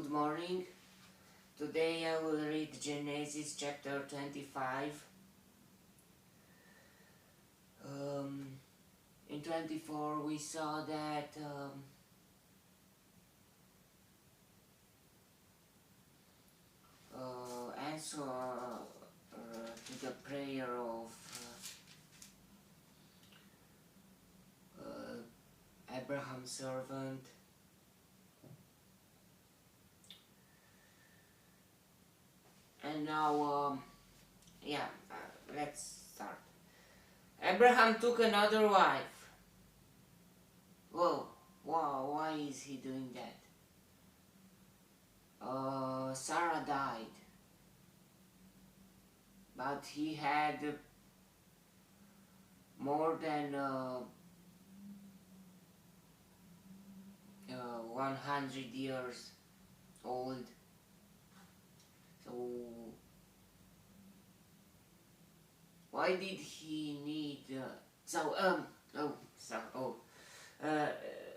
Good morning. Today I will read Genesis chapter 25. In 24 we saw that answer to the prayer of Abraham's servant. And now, let's start. Abraham took another wife. Whoa, wow, why is he doing that? Sarah died, but he had more than 100 years old. So why did he need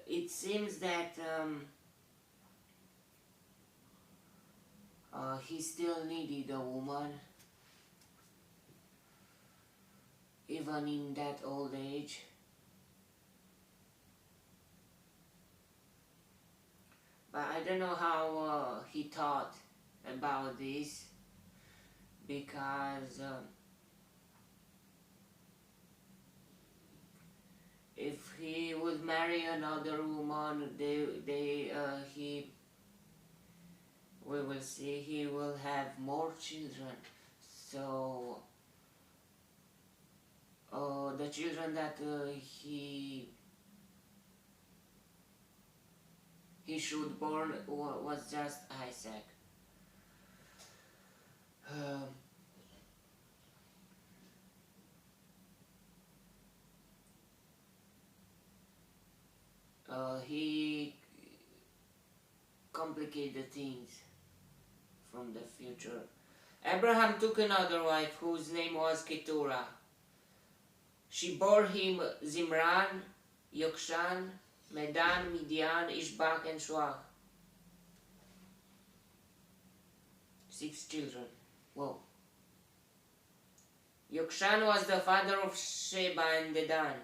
it seems that he still needed a woman even in that old age. But I don't know how he thought about this, because if he would marry another woman, we will see he will have more children. So the children that he should born was just Isaac. He complicated things from the future. Abraham took another wife whose name was Keturah. She bore him Zimran, Yokshan, Medan, Midian, Ishbak, and Shuach. 6 children. Whoa. Yokshan was the father of Sheba and Dedan.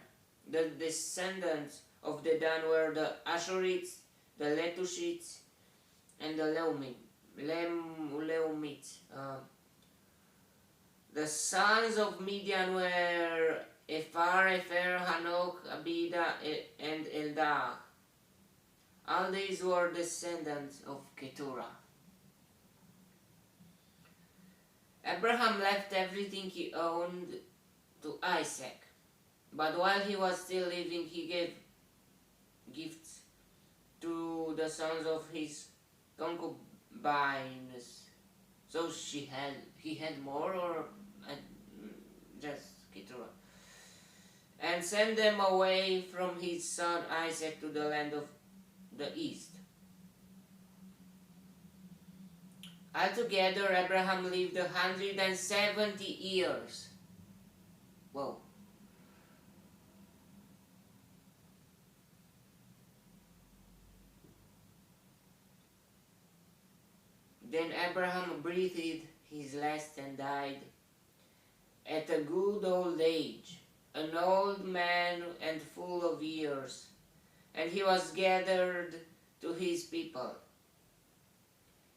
The descendants of Dedan were the Ashurites, the Letushites, and the Leumites. The sons of Midian were Ephar, Hanok, Abida, and Eldah. All these were descendants of Keturah. Abraham left everything he owned to Isaac, but while he was still living, he gave gifts to the sons of his concubines. So he had more, or just Keturah, and sent them away from his son Isaac to the land of the east. Altogether, Abraham lived 170 years. Whoa. Then Abraham breathed his last and died at a good old age, an old man and full of years, and he was gathered to his people.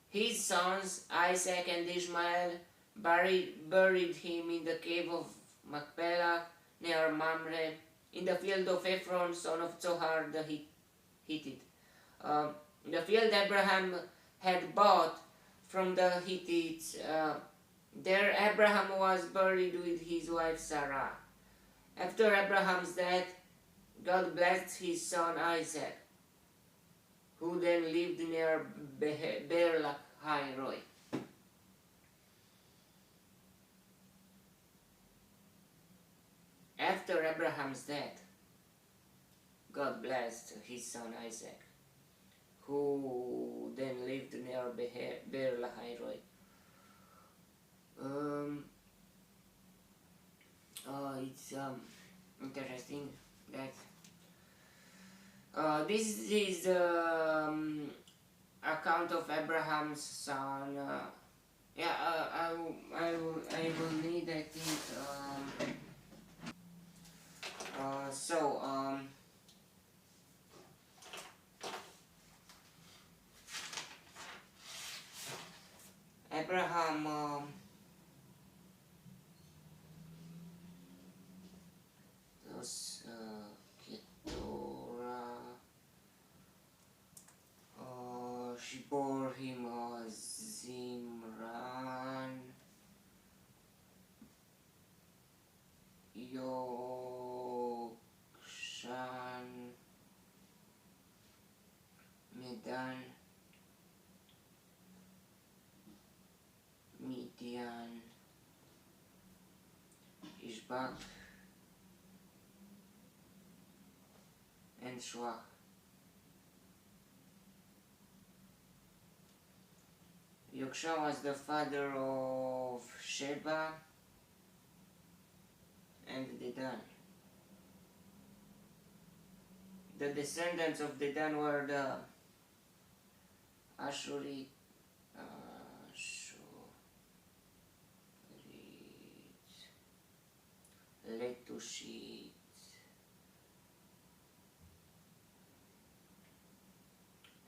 His sons, Isaac and Ishmael, buried him in the cave of Machpelah near Mamre, in the field of Ephron, son of Zohar the Hittite. The field Abraham had bought from the Hittites. There Abraham was buried with his wife Sarah. After Abraham's death, God blessed his son Isaac, who then lived near Beer-lahai-roi. After Abraham's death, God blessed his son Isaac, who then lived near Beer-lahai-roi. It's interesting that this is account of Abraham's son. Yeah, I will need, I think. So Abraham. Keturah. She bore him Zimran, Yokshan, Medan, Midian, Ishbak, and Shuach. Yokshan was the father of Sheba and Dedan. The descendants of Dedan were the Ashuri, Letushit,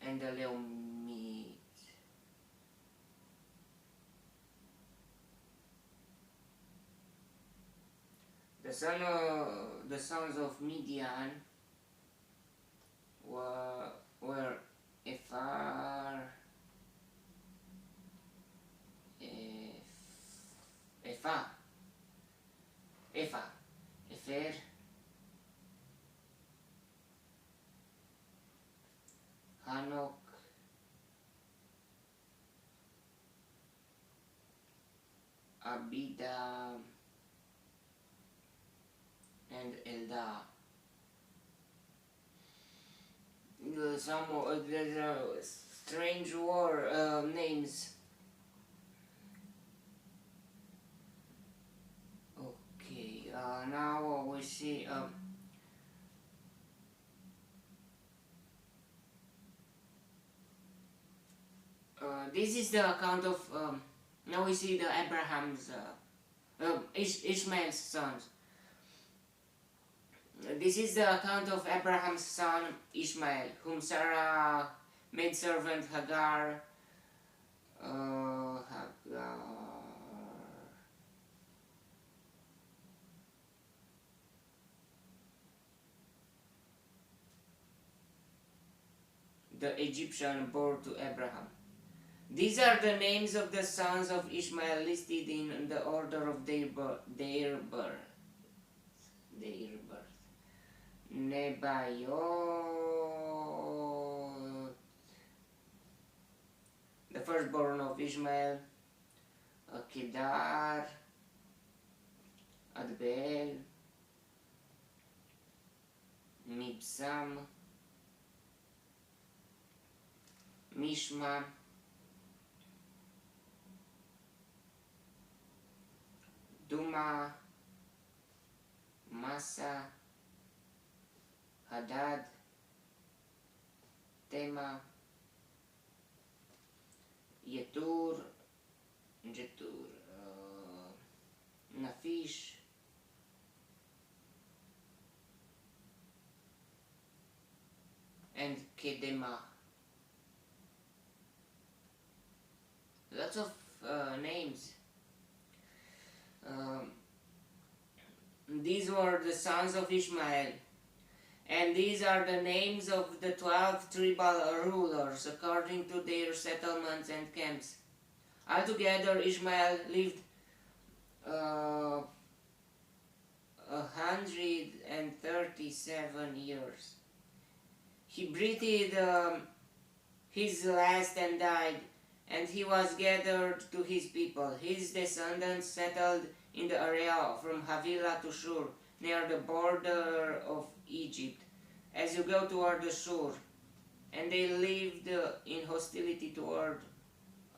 and the Leumit. The sons of Midian were Ephah, Epher, Hanok, Abida, and Eldah. There's strange war names. Okay, now we see. This is the account of. Now we see the Abraham's, Ishmael's sons. This is the account of Abraham's son Ishmael, whom Sarah maidservant Hagar. The Egyptian bore to Abraham. These are the names of the sons of Ishmael listed in the order of their birth. Nebayot, the firstborn of Ishmael, Kedar, Adbeel, Mibsam, Mishma, Duma, Masa, Hadad, Tema, Jetur, Nafish, and Kedema. Lots of names. These were the sons of Ishmael, and these are the names of the 12 tribal rulers according to their settlements and camps. Altogether, Ishmael lived 137 years. He breathed his last and died, and he was gathered to his people. His descendants settled in the area from Havilah to Shur, near the border of Egypt, as you go toward the shore, and they lived in hostility toward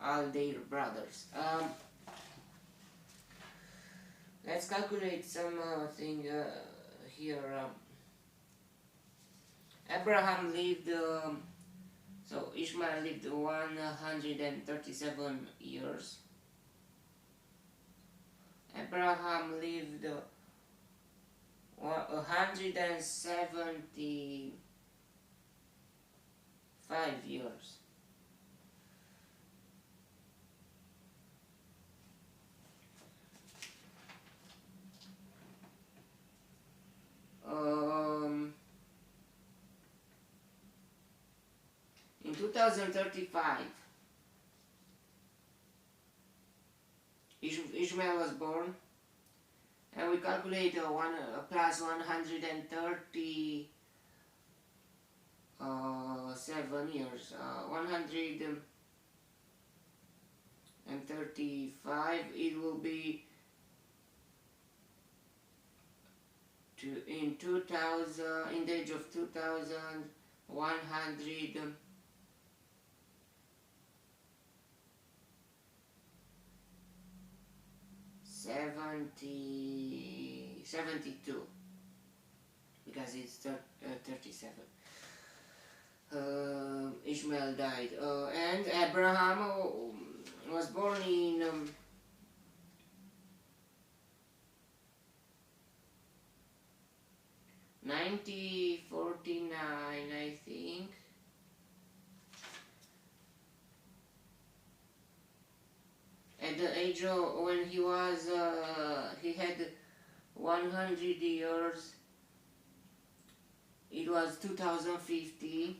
all their brothers. Let's calculate something here. Abraham lived So Ishmael lived 137 years. Abraham lived 175 years. In 2035, Ishmael was born, and we calculate plus 137 years. 135. It will be in 2000. In the age of 2100. 72, because it's 37. Ishmael died, and Abraham was born in 1949, I think. At the age of when he had 100 years. It was 2050.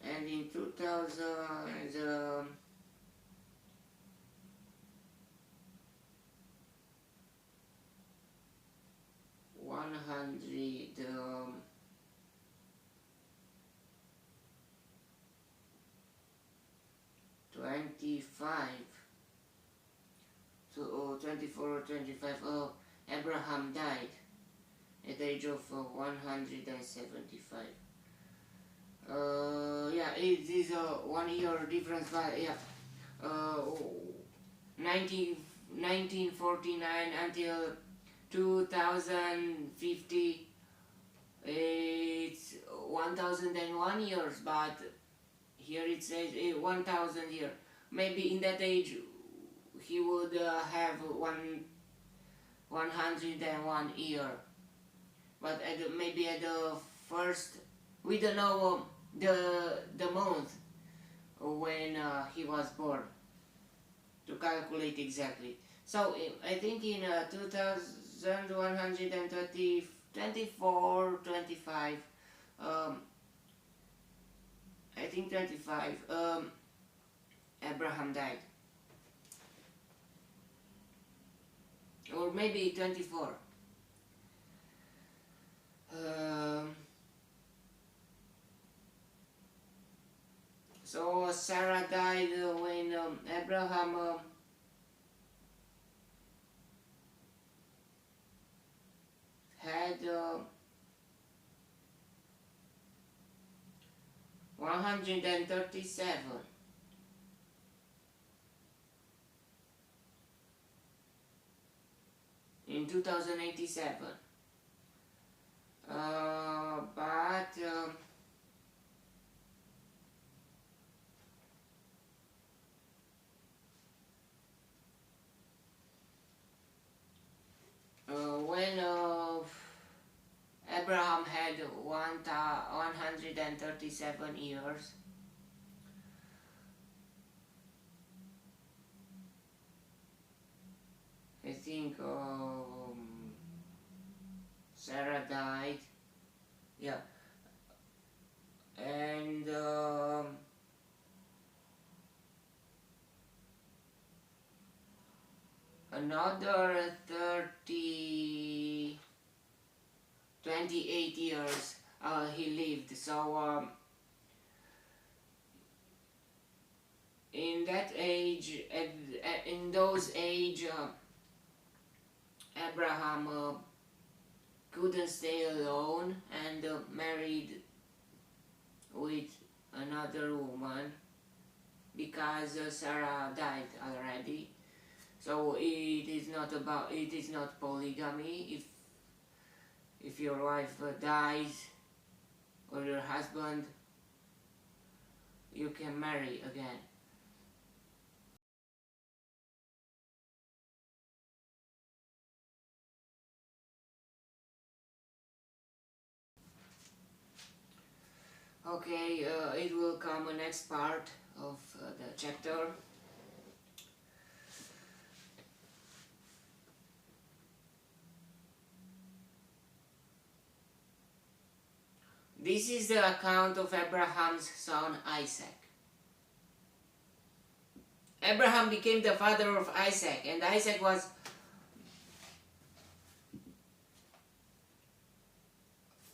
And in 2000, 125 to 24 or 25, Abraham died at the age of 175. Yeah, it is a 1 year difference, but yeah, 1949 until 2050, it's 1001 years, but here it says 1000 years. Maybe in that age he would have 101 year, but maybe at the first, we don't know the month when he was born to calculate exactly. So I think in 2130, 24, 25, I think 25, Abraham died. Or maybe 24. So Sarah died when Abraham had 137. In 2087. But when Abraham had 137 years, I think Sarah died. Yeah. And another 28 years he lived. So in that age, in those age, Abraham couldn't stay alone and married with another woman because Sarah died already. So it is not polygamy. If your wife dies or your husband, you can marry again. Okay, it will come next part of the chapter. This is the account of Abraham's son Isaac. Abraham became the father of Isaac, and Isaac was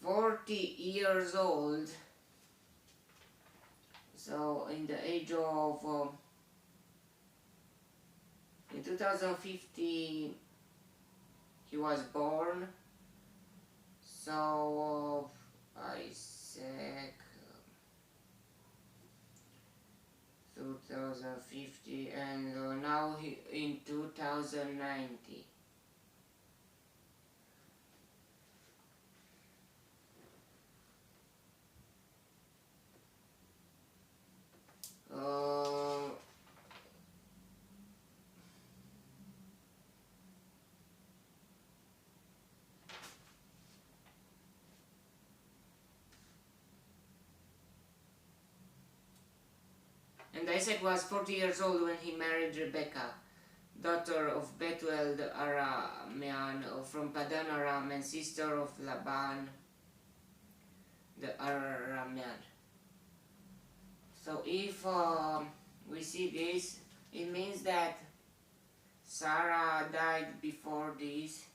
40 years old. So in the age of in 2050 he was born. So Isaac 2050, and now he in 2090. And Isaac was 40 years old when he married Rebekah, daughter of Bethuel the Aramean from Padan Aram, and sister of Laban the Aramean. So if we see this, it means that Sarah died before this,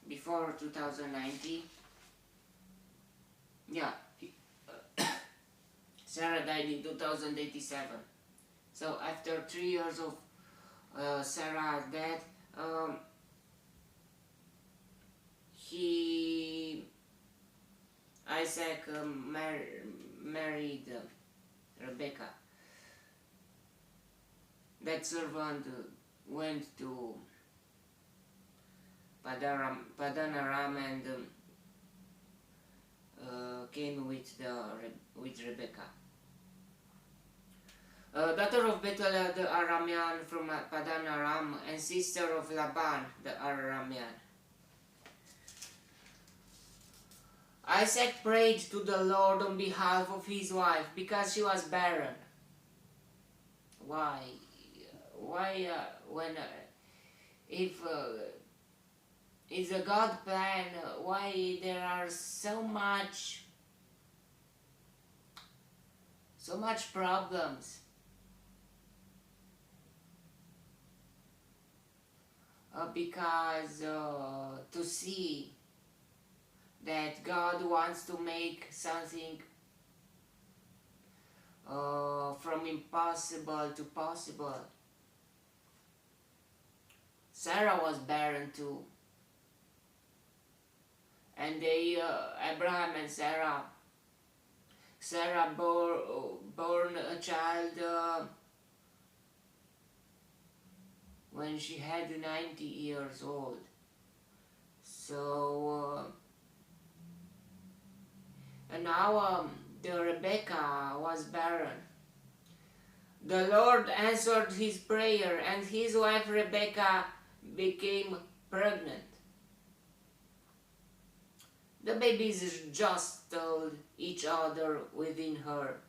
before 2090. Yeah, Sarah died in 2087. So after 3 years of Sarah's death, Isaac married Rebekah. That servant went to Padan Aram and came with Rebekah. Daughter of Bethuel the Aramean from Padan Aram, and sister of Laban the Aramean. Isaac prayed to the Lord on behalf of his wife because she was barren. Why? When if it's a God plan, why there are so much problems? Because to see that God wants to make something from impossible to possible. Sarah was barren too, and Abraham and Sarah born a child when she had 90 years old. So and now the Rebekah was barren. The Lord answered his prayer, and his wife Rebekah became pregnant. The babies just told each other within her.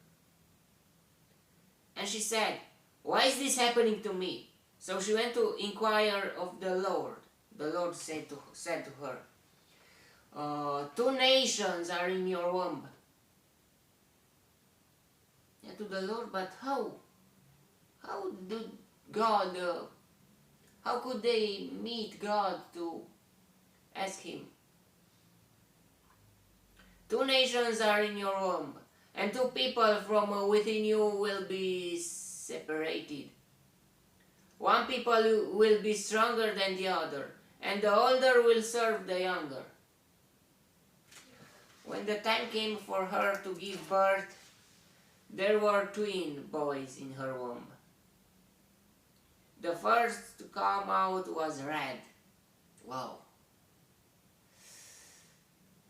And she said, "Why is this happening to me?" So she went to inquire of the Lord. The Lord said to her, 2 nations are in your womb. Yeah, to the Lord, but how? How did God, how could they meet God to ask him? 2 nations are in your womb, and 2 people from within you will be separated. 1 people will be stronger than the other, and the older will serve the younger. When the time came for her to give birth, there were twin boys in her womb. The first to come out was red. Wow.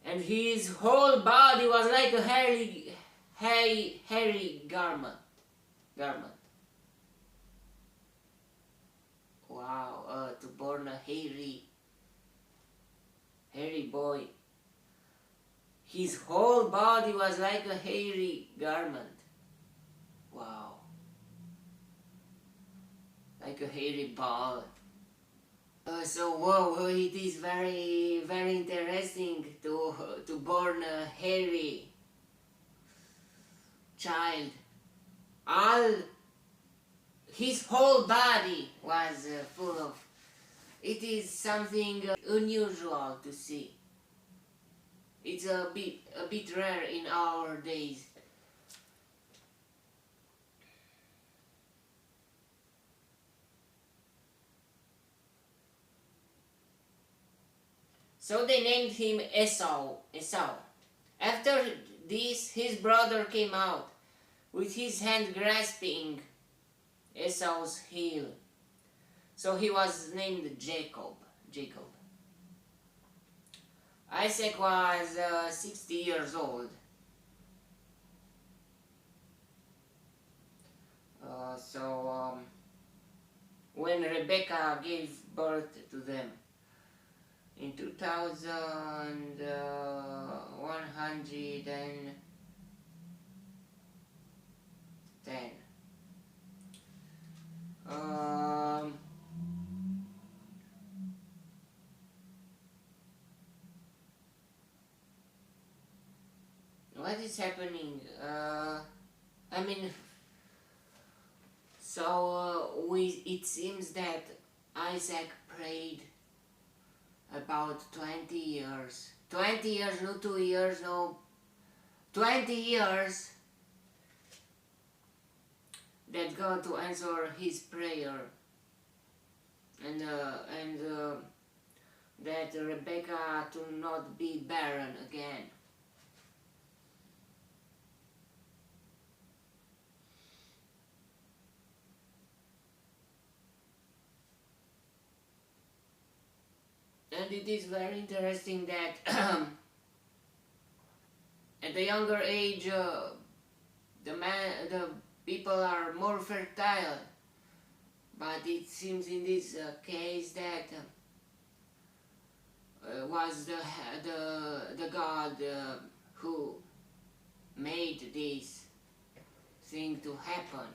And his whole body was like a hairy garment. Wow, to born a hairy boy. His whole body was like a hairy garment. Wow. Like a hairy ball. So wow, it is very interesting to born a hairy child. His whole body was full of. It is something unusual to see. It's a bit rare in our days. So they named him Esau. After this, his brother came out, with his hand grasping Esau's heel. So he was named Jacob. Isaac was 60 years old. When Rebecca gave birth to them, in 2110. What is happening? It seems that Isaac prayed about 20 years. 20 years, no 2 years, no. 20 years that God to answer his prayer. And that Rebecca to not be barren again. And it is very interesting that at a younger age, the people are more fertile. But it seems in this case that was the God who made this thing to happen.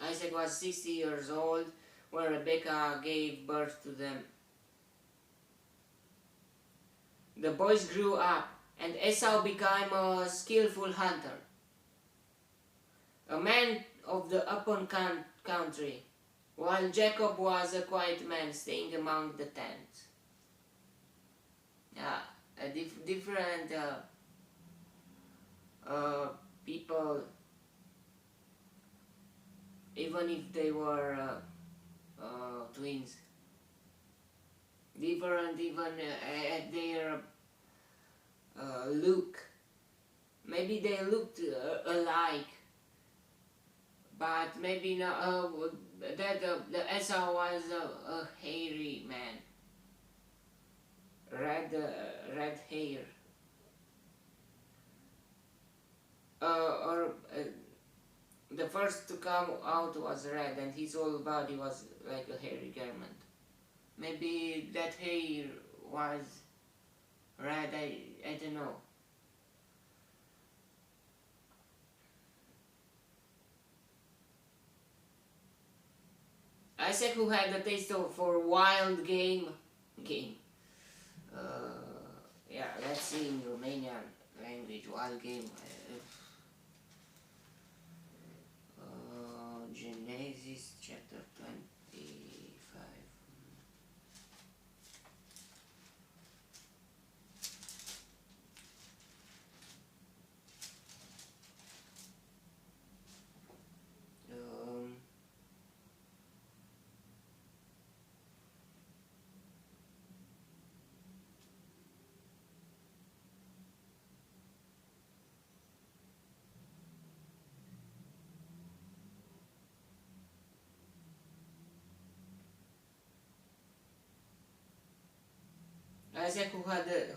Isaac was 60 years old when Rebecca gave birth to them. The boys grew up, and Esau became a skillful hunter, a man of the open country, while Jacob was a quiet man staying among the tents. Different people, even if they were twins, different even at their look. Maybe they looked alike, but maybe not. The Esau was a hairy man, red hair, the first to come out was red, and his whole body was like a hairy garment. Maybe that hair was red, I don't know. Isaac, who had a taste for wild game. Let's see in Romanian language, wild game. Genesis chapter 25. Um, Isaac,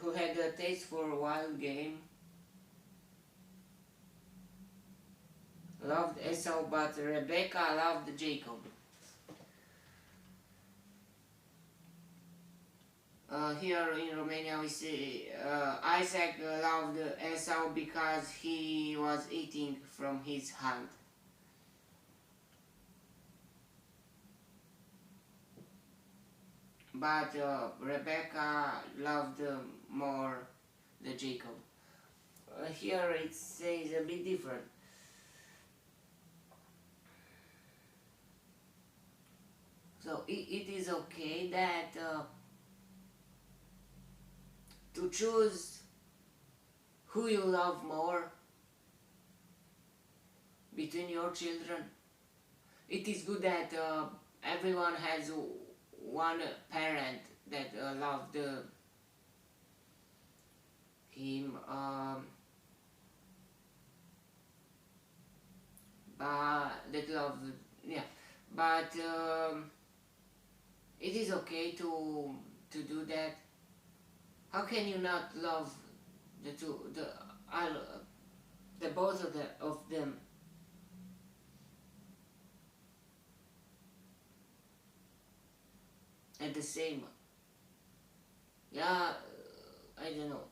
who had a taste for wild game, loved Esau, but Rebekah loved Jacob. Here in Romania we see Isaac loved Esau because he was eating from his hand. But Rebecca loved more the Jacob. Here it says a bit different. So it is okay that to choose who you love more between your children. It is good that everyone has one parent that loved him, but that loved, yeah. But it is okay to do that. How can you not love the both of them? At the same, yeah, I don't know.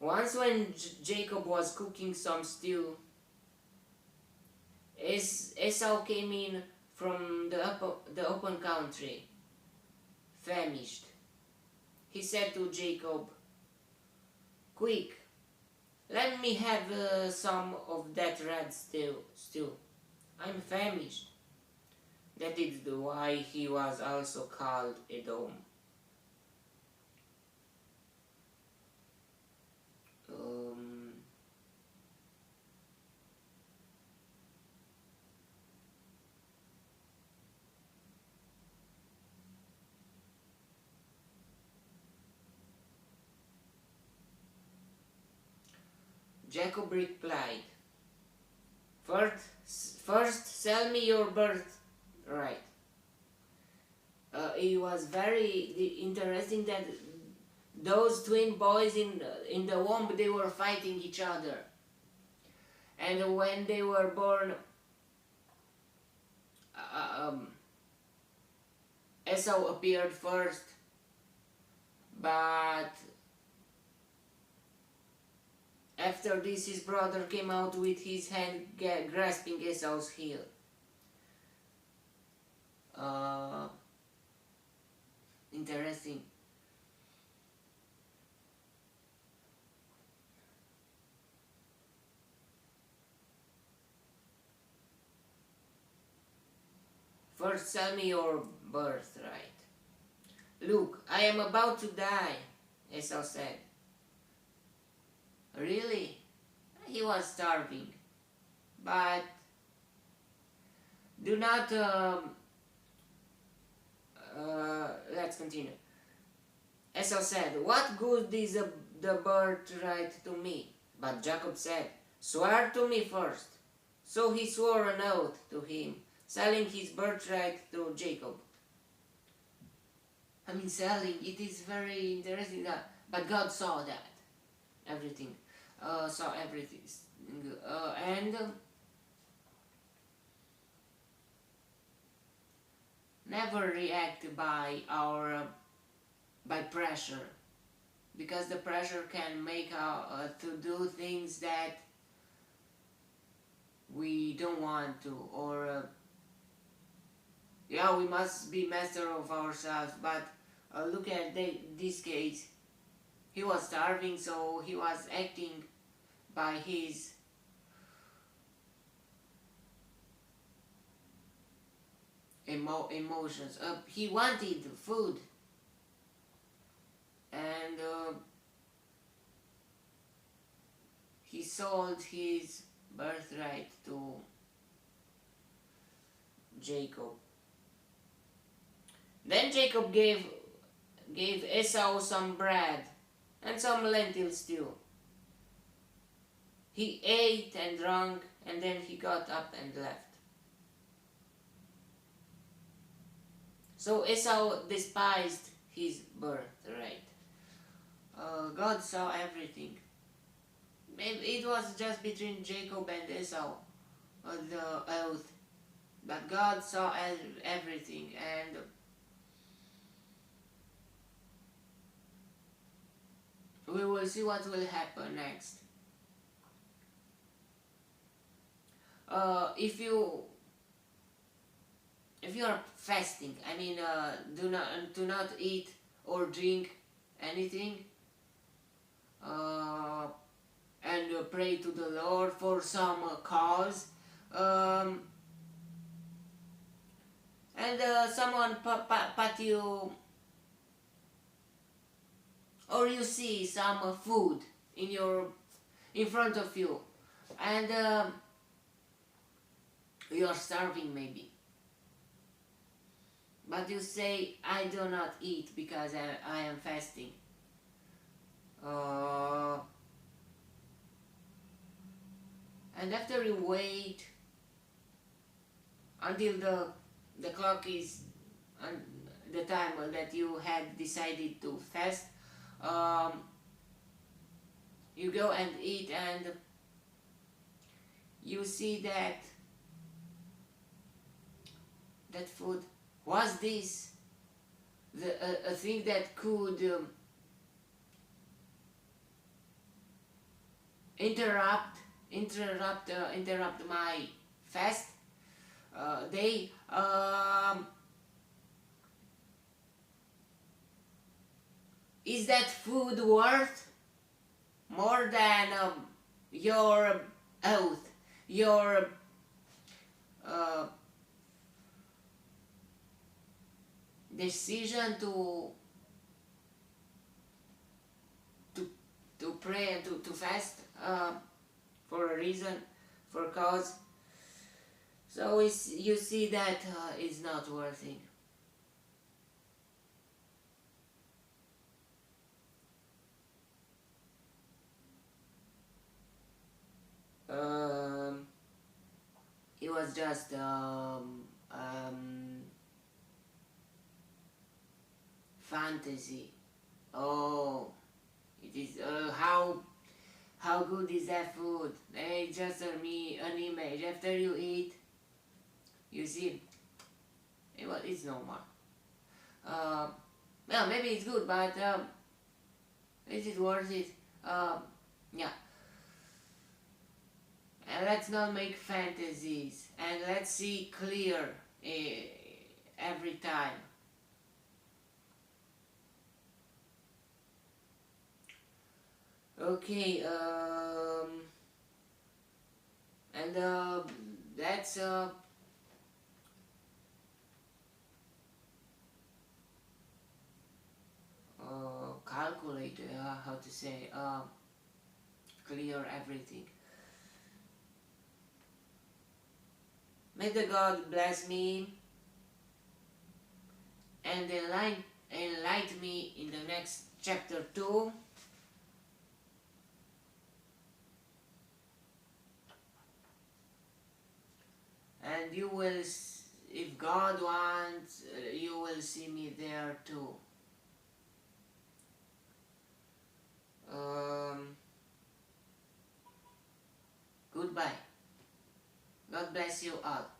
Once when Jacob was cooking some stew, Esau came in from the open country, famished. He said to Jacob, "Quick, let me have some of that red stew. I'm famished." That is why he was also called Edom. Jacob replied, First sell me your birthright." It was very interesting that those twin boys in the womb, they were fighting each other. And when they were born, Esau appeared first, but after this his brother came out with his hand grasping Esau's heel. Interesting. First sell me your birthright. "Look, I am about to die," Esau said. Really? He was starving. But do not... let's continue. Esau said, "What good is the birthright to me?" But Jacob said, "Swear to me first." So he swore an oath to him, selling his birthright to Jacob. I mean, selling, it is very interesting that, but God saw that, everything, saw everything, and never react by pressure, because the pressure can make to do things that we don't want to, or yeah, we must be master of ourselves. But look at this case. he was starving, so he was acting by his emotions. He wanted food, and he sold his birthright to Jacob. Then Jacob gave Esau some bread and some lentils too. He ate and drank, and then he got up and left. So Esau despised his birthright. God saw everything. Maybe it was just between Jacob and Esau, the oath. But God saw everything, and we will see what will happen next. If you are fasting, I mean, do not eat or drink anything, and pray to the Lord for some cause, and someone pat you, or you see some food in front of you, and you are starving maybe, but you say, I do not eat because I am fasting. And after you wait until the clock is the time that you had decided to fast, you go and eat, and you see that food was this a thing that could interrupt my fast day. Is that food worth more than your oath, your decision to pray and to fast for a reason, for a cause? So you see that it's not worth it. It was just fantasy. Oh, it is how good is that food? It's just an image. After you eat, you see, it's normal. Well, maybe it's good, but is it worth it? Yeah. And let's not make fantasies, and let's see clear every time. Okay, and that's calculate, how to say, clear everything. May the God bless me and enlighten me in the next chapter 2. And you will, if God wants, you will see me there too. Goodbye. God bless you all.